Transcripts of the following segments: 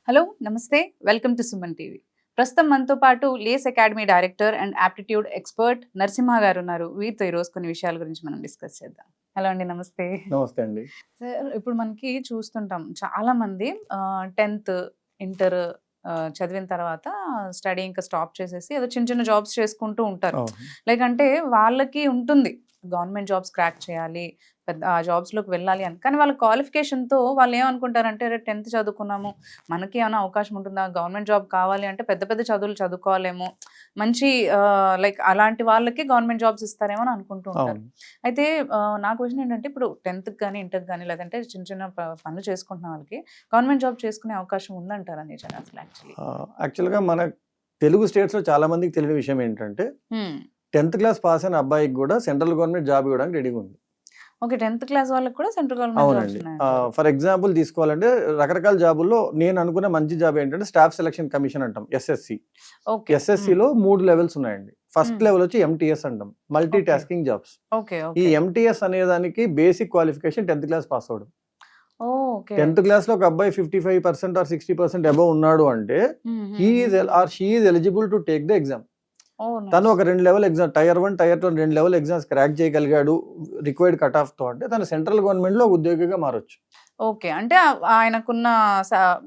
Hello నమస్తే welcome to Suman TV. ప్రస్తుతం మనతో పాటు Lace academy director and aptitude expert Narasimha garu ఉన్నారు. వీరితో ఈరోజు కొన్ని విషయాల గురించి మనం డిస్కస్ చేద్దాం. హలో అండి, నమస్తే. నమస్తే అండి. సార్, ఇప్పుడు మనకి చూస్తుంటాం చాలా మంది 10th ఇంటర్ చదివిన తర్వాత స్టడీ ఇంకా స్టాప్ చేసేసి ఏదో చిన్న చిన్న జాబ్స్ చేసుకుంటూ ఉంటారు. లైక్ అంటే వాళ్ళకి ఉంటుంది గవర్నమెంట్ జాబ్స్ క్రాక్ చేయాలి, పెద్ద ఆ జాబ్స్లోకి వెళ్ళాలి అని. కానీ వాళ్ళ క్వాలిఫికేషన్తో వాళ్ళు ఏమనుకుంటారంటే, రేపు 10th చదువుకున్నాము, మనకి ఏమైనా అవకాశం ఉంటుందా, గవర్నమెంట్ జాబ్ కావాలి అంటే పెద్ద పెద్ద చదువులు చదువుకోవాలేమో, మంచి లైక్ అలాంటి వాళ్ళకి గవర్నమెంట్ జాబ్స్ ఇస్తారేమో అని అనుకుంటూ ఉంటారు. అయితే నా క్వశ్చన్ ఏంటంటే, ఇప్పుడు 10th కానీ ఇంటర్కి కానీ లేదంటే చిన్న చిన్న పనులు చేసుకుంటున్న వాళ్ళకి గవర్నమెంట్ జాబ్ చేసుకునే అవకాశం ఉందంటారా నిజంగా అసలు? యాక్చువల్గా మన తెలుగు స్టేట్స్లో చాలా మందికి తెలియని విషయం ఏంటంటే 10th క్లాస్ పాస్ అయిన అబ్బాయికి కూడా సెంట్రల్ గవర్నమెంట్ జాబ్ ఇవ్వడానికి రెడీగా ఉంది. ఓకే, 10th క్లాస్ వాళ్ళకి కూడా సెంట్రల్ అవునండి. ఫర్ ఎగ్జాంపుల్ తీసుకోవాలంటే రకరకాల జాబుల్లో నేను అనుకున్న మంచి జాబ్ ఏంటంటే స్టాఫ్ సెలక్షన్ కమిషన్ అంటాం, ఎస్ఎస్సి. ఎస్ఎస్సిలో 3 లెవెల్స్ ఉన్నాయండి. ఫస్ట్ లెవెల్ వచ్చి ఎంటీఎస్ అంటాం, మల్టీ టాస్కింగ్ జాబ్స్. ఈ ఎంటీఎస్ అనే దానికి basic qualification 10th class pass అవడం. 10th క్లాస్ లో ఒక అబ్బాయి 55% ఆర్ 60% అబౌవ్ ఉన్నాడు అంటే she is eligible to take the exam. తను ఒక 2 level exam, tier 1 tier 2 2 level exams crack చేయగలిగాడు రిక్వైర్డ్ కట్ ఆఫ్ తో అంటే తను సెంట్రల్ గవర్నమెంట్ లో ఉద్యోగిగా మారొచ్చు. ఓకే, అంటే ఆయనకున్న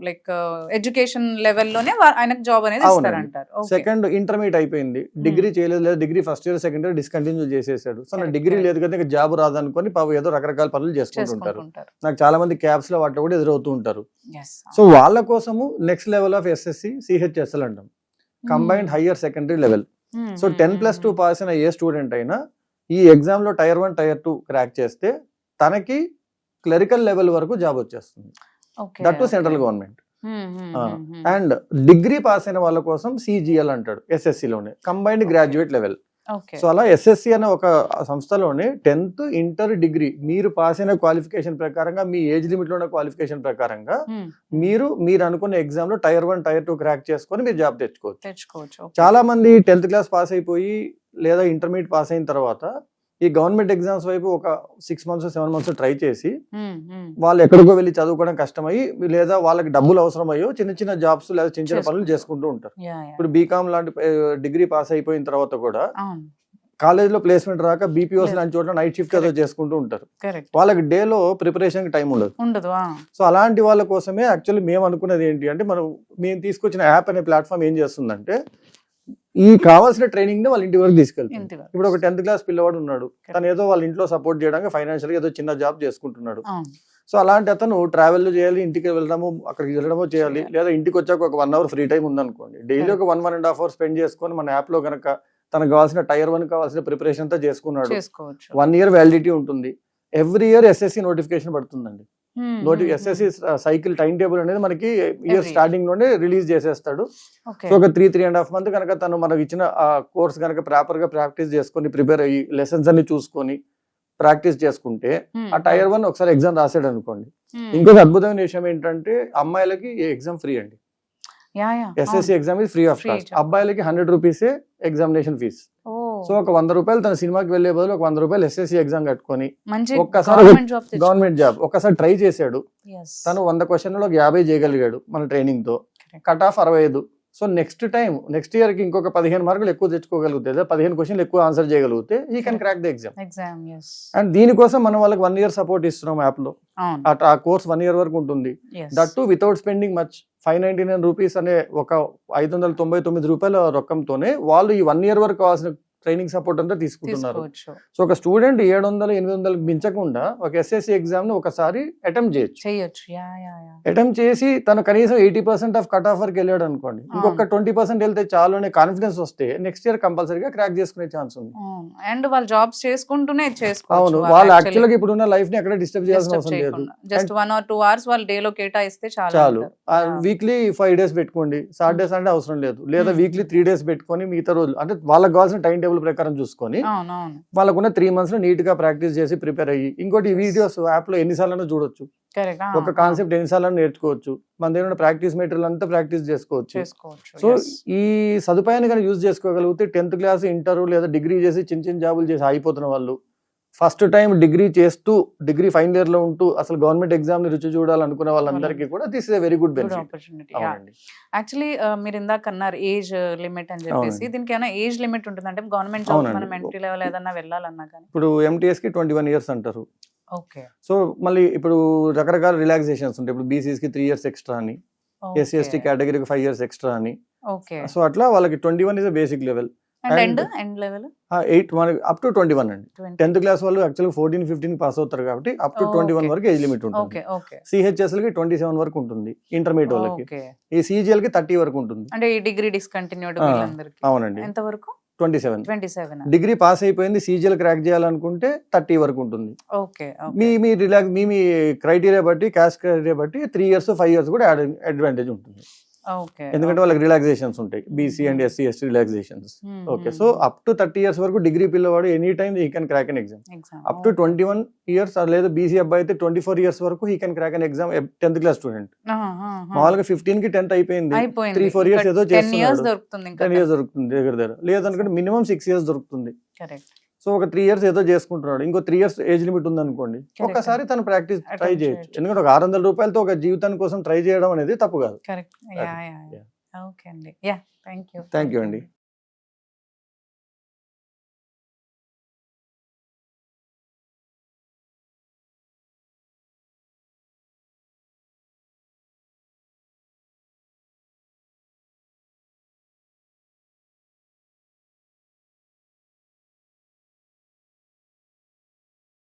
లైక్ ఎడ్యుకేషన్ లెవెల్లోనే ఆయనకు జాబ్ అనేది ఇస్తారంటారు. సెకండ్ ఇంటర్మీడియట్ అయిపోయింది, డిగ్రీ చేయలేదు, లేదా degree first year second year discontinue చేసేసాడు. సో నాకు డిగ్రీ లేదు కదా, జాబ్ రాదనుకొని ఏదో రకరకాల పనులు చేసుకుంటుంటారు. నాకు చాలా మంది క్యాబ్స్ లో వాటిలో కూడా ఎదురవుతూ ఉంటారు. సో వాళ్ళ కోసము next level of SSC CHSL అంటాం, combined higher secondary level. So 10+2 pass అయిన ఏ స్టూడెంట్ అయినా ఈ ఎగ్జామ్ లో టైర్ 1 టైర్ 2 క్రాక్ చేస్తే తనకి క్లరికల్ లెవెల్ వరకు జాబ్ వచ్చేస్తుంది, that to central government. And degree pass అయిన వాళ్ళ కోసం సిజిఎల్ అంటాడు, ఎస్ఎస్సిలోనే కంబైన్డ్ గ్రాడ్యుయేట్ లెవెల్. సో అలా ఎస్ఎస్సి అనే ఒక సంస్థలోనే 10th ఇంటర్ డిగ్రీ మీరు పాస్ అయిన క్వాలిఫికేషన్ ప్రకారంగా, మీ ఏజ్ లిమిట్ లో ఉన్న క్వాలిఫికేషన్ ప్రకారంగా మీరు అనుకున్న ఎగ్జామ్ లో టైర్ 1 టైర్ 2 క్రాక్ చేసుకొని మీరు జాబ్ తెచ్చుకోవచ్చు. చాలా మంది 10th క్లాస్ పాస్ అయిపోయి లేదా ఇంటర్మీడియట్ పాస్ అయిన తర్వాత ఈ గవర్నమెంట్ ఎగ్జామ్స్ వైపు ఒక 6 months 7 months ట్రై చేసి వాళ్ళు ఎక్కడికో వెళ్ళి చదువుకోవడం కష్టమయ్యి, లేదా వాళ్ళకి డబ్బులు అవసరం అయ్యో చిన్న చిన్న జాబ్స్ లేదా చిన్న చిన్న పనులు చేసుకుంటూ ఉంటారు. ఇప్పుడు బీకామ్ లాంటి డిగ్రీ పాస్ అయిపోయిన తర్వాత కూడా కాలేజ్ లో ప్లేస్మెంట్ రాక బీపీఓస్ లాంటి చోట్ల నైట్ షిఫ్ట్ ఏదో చేసుకుంటూ ఉంటారు. వాళ్ళకి డే లో ప్రిపరేషన్ టైం ఉండదు. సో అలాంటి వాళ్ళ కోసమే యాక్చువల్లీ మేము అనుకున్నది ఏంటి అంటే, మేము తీసుకొచ్చిన యాప్ అనే ప్లాట్ఫామ్ ఏం చేస్తుందంటే ఈ కావాల్సిన ట్రైనింగ్ ని వాళ్ళ ఇంటి వరకు తీసుకెళ్తారు. ఇప్పుడు ఒక 10th క్లాస్ పిల్లవాడు ఉన్నాడు, తను ఏదో వాళ్ళ ఇంట్లో సపోర్ట్ చేయడానికి ఫైనాన్షియల్ ఏదో చిన్న జాబ్ చేసుకుంటున్నాడు. సో అలాంటి అతను ట్రావెల్ చేయాలి, ఇంటికి వెళ్ళడము అక్కడికి వెళ్ళడమో చేయాలి, లేదా ఇంటికి వచ్చాక ఒక 1 hour ఫ్రీ టైం ఉందనుకోండి, డైలీ ఒక 1.5 hours స్పెండ్ చేసుకొని మన యాప్ లో కనుక తనకు కావాల్సిన టైర్ 1 కావాల్సిన ప్రిపరేషన్ అంతా చేసుకున్నాడు. 1 year వ్యాలిడిటీ ఉంటుంది. ఎవ్రీ ఇయర్ ఎస్ఎస్సి నోటిఫికేషన్ పడుతుందండి. ఎస్ఎస్సి సైకిల్ టైం టేబుల్ అనేది మనకి ఇయర్ స్టార్టింగ్ లోనే రిలీజ్ చేసేస్తాడు. సో ఒక 3.5 months కనుక తను మనకి ఇచ్చిన ఆ కోర్స్ కనుక ప్రాపర్ గా ప్రాక్టీస్ చేసుకొని ప్రిపేర్ అయ్యి లెసన్స్ అన్ని చూసుకొని ప్రాక్టీస్ చేసుకుంటే ఆ టైర్ 1 ఒకసారి ఎగ్జామ్ రాసాడు అనుకోండి. ఇంకొక అద్భుతమైన విషయం ఏంటంటే అమ్మాయిలకి ఎగ్జామ్ ఫ్రీ అండి. ఎస్ఎస్సి ఎగ్జామ్ ఇది ఫ్రీ ఆఫ్ కాస్ట్. అబ్బాయిలకి 100 rupees ఎగ్జామినేషన్ ఫీజ్. సో ఒక 100 రూపాయలు తన సినిమాకి వెళ్లే బదులు ఒక 100 రూపాయలు ఎస్ఎస్సి ఎగ్జామ్ కట్టుకొని ఒక్కసారి గవర్నమెంట్ జాబ్ ఒక్కసారి ట్రై చేశాడు. తను 100 క్వశ్చన్లలో 50 చేయగలిగాడు మన ట్రైనింగ్ తో, cut off 65. So next year కి ఇంకొక 15 మార్కులు ఎక్కువ తెచ్చుకోగలిగితే, 15 క్వశ్చన్లు ఎక్కువ ఆన్సర్ చేయగలిగితే he can crack the exam. And దీనికోసం మనం వాళ్ళకి 1 year సపోర్ట్ ఇస్తున్నాం యాప్ లో. ఆ కోర్స్ 1 year వరకు ఉంటుంది, that to without spending much. 599 rupees అనే ఒక 599 రూపాయల రొక్కంతోనే వాళ్ళు ఈ 1 year వరకు కావాల్సిన ట్రైనింగ్ సపోర్ట్ అంతా తీసుకుంటున్నారు. సో ఒక స్టూడెంట్ 700-800 మించకుండా ఒక ఎస్ఎస్సి ఎగ్జామ్ ని ఒకసారి అటెంప్ట్ చేయొచ్చు. అటెంప్ట్ చేసి తను కనీసం 80% ఆఫ్ కట్ ఆఫ్ వరకు వెళ్ళాడు అనుకోండి, ఇంకొక 20% వెళ్తే చాలు అనే కాన్ఫిడెన్స్ వస్తే నెక్స్ట్ ఇయర్ కంపల్సరీగా క్రాక్ చేసుకునే ఛాన్స్ ఉంది. అండ్ వాళ్ళు జాబ్స్ చేసుకుంటూనే అవును, వాళ్ళు యాక్చువల్ గా ఇప్పుడున్న లైఫ్ ని ఎక్కడ డిస్టర్బ్ చేయాల్సిన అవసరం లేదు. జస్ట్ 1 or 2 hours వాళ్ళు డే లో కేటాయిస్తే చాలు. వీక్లీ 5 days పెట్టుకోండి, సాటర్డేస్ అంటే అవసరం లేదు, లేదా వీక్లీ 3 days పెట్టుకొని మిగతా రోజులు అంటే వాళ్ళకి కావాల్సిన టైం టేబుల్ ప్రకారం చూసుకొని వాళ్ళకున్న 3 months లో నీట్ గా ప్రాక్టీస్ చేసి ప్రిపేర్ అయ్యి, ఇంకోటి ఈ వీడియోస్ యాప్ లో ఎన్నిసార్లు చూడొచ్చు, ఒక కాన్సెప్ట్ ఎన్నిసార్లు నేర్చుకోవచ్చు, మన దగ్గర ప్రాక్టీస్ మెటీరియల్ అంతా ప్రాక్టీస్ చేసుకోవచ్చు. సో ఈ సదుపాయాన్ని కనుక యూజ్ చేసుకోగలిగితే 10th క్లాస్ ఇంటర్ లేదా డిగ్రీ చేసి చిన్న చిన్న జాబులు చేసి అయిపోతున్న వాళ్ళు ఫస్ట్ టైం డిగ్రీ చేస్తూ డిగ్రీ ఫైనల్ ఇయర్ లో ఉంటూ అసలు గవర్నమెంట్ ఎగ్జామ్ ని రుచి చూడాలనుకున్న వాళ్ళందరికీ కూడా this is a very good good benefit. Opportunity. అవునండి. యాక్చువల్లీ మీరు ఇందాక అన్నారు ఏజ్ లిమిట్ అని చెప్పేసి, అవునండి. దీనికి ఏమైనా ఏజ్ లిమిట్ ఉంటుంది అంటే గవర్నమెంట్ జాబ్ అవునండి. మనం ఎంట్రీ లెవెల్ ఏదన్నా వెళ్ళాలన్నా కానీ? ఇప్పుడు ఎంటీఎస్ కి 21 ఇయర్స్ అంటారు. ఓకే. సో మళ్ళీ ఇప్పుడు రకరకాల రిలాక్సేషన్స్ ఉంటాయి. ఇప్పుడు బీసీస్ కి 3 ఇయర్స్ ఎక్స్ట్రా అని, ఎస్సీ ఎస్టీ కేటగిరీకి 5 ఇయర్స్ ఎక్స్ట్రా అని. ఓకే. సో అట్లా వాళ్ళకి 21 is basic level. And end level 8 up to 21 అండి. 10th క్లాస్ వాళ్ళు యాక్చువల్గా 14-15 పాస్ అవుతారు కాబట్టి అప్ టు 21 వరకు ఏజ్ లిమిట్ ఉంటుంది. ఓకే. ఓకే. సిహెచ్ఎస్ కి 27 వరకు ఉంటుంది ఇంటర్మీడియట్ వాళ్ళకి. ఓకే. ఈ సిజిఎల్ కి 30 వరకు ఉంటుంది. అంటే ఈ డిగ్రీ డిస్కంటిన్యూడ్ వీళ్ళందరికీ అవునండి. ఎంత వరకు? 27. 27. డిగ్రీ పాస్ అయిపోయింది సిజిఎల్ క్రాక్ చేయాలనుకుంటే 30 వరకు ఉంటుంది. ఓకే. మీ క్రైటీరియా బట్టి, క్యాస్ట్ క్రైటీరియా బట్టి 3 ఇయర్స్ 5 ఇయర్స్ కూడా అడ్వాంటేజ్ ఉంటుంది. ఓకే. ఎందుకంటే వాళ్ళకి రిలాక్సేషన్స్ ఉంటాయి, BC and SC ST relaxations. Okay. So up to 30 years వరకు డిగ్రీ పిల్లవాడు any time he can crack an exam. Up to 21 years లేదా బీసీ అబ్బాయి అయితే 24 ఇయర్స్ వరకు he can crack an exam. 10th class student మామూలుగా 15 కి 10th అయిపోయింది, 3-4 years ఏదో చేస్తున్నాడు, 10 ఇయర్స్ దొరుకుతుంది దగ్గర. లేదనుకుంటే మినిమం 6 ఇయర్స్ దొరుకుతుంది. సో ఒక 3 ఇయర్స్ ఏదో చేసుకుంటున్నాడు, ఇంకో 3 ఇయర్స్ ఏజ్ లిమిట్ ఉంది అనుకోండి, ఒక్కసారి తను ప్రాక్టీస్ ట్రై చేయొచ్చు. ఎందుకంటే ఒక 600 రూపాయలతో ఒక జీవితాని కోసం ట్రై చేయడం అనేది తప్పు కాదు. కరెక్ట్. ఓకే అండి. థ్యాంక్ యూ అండి.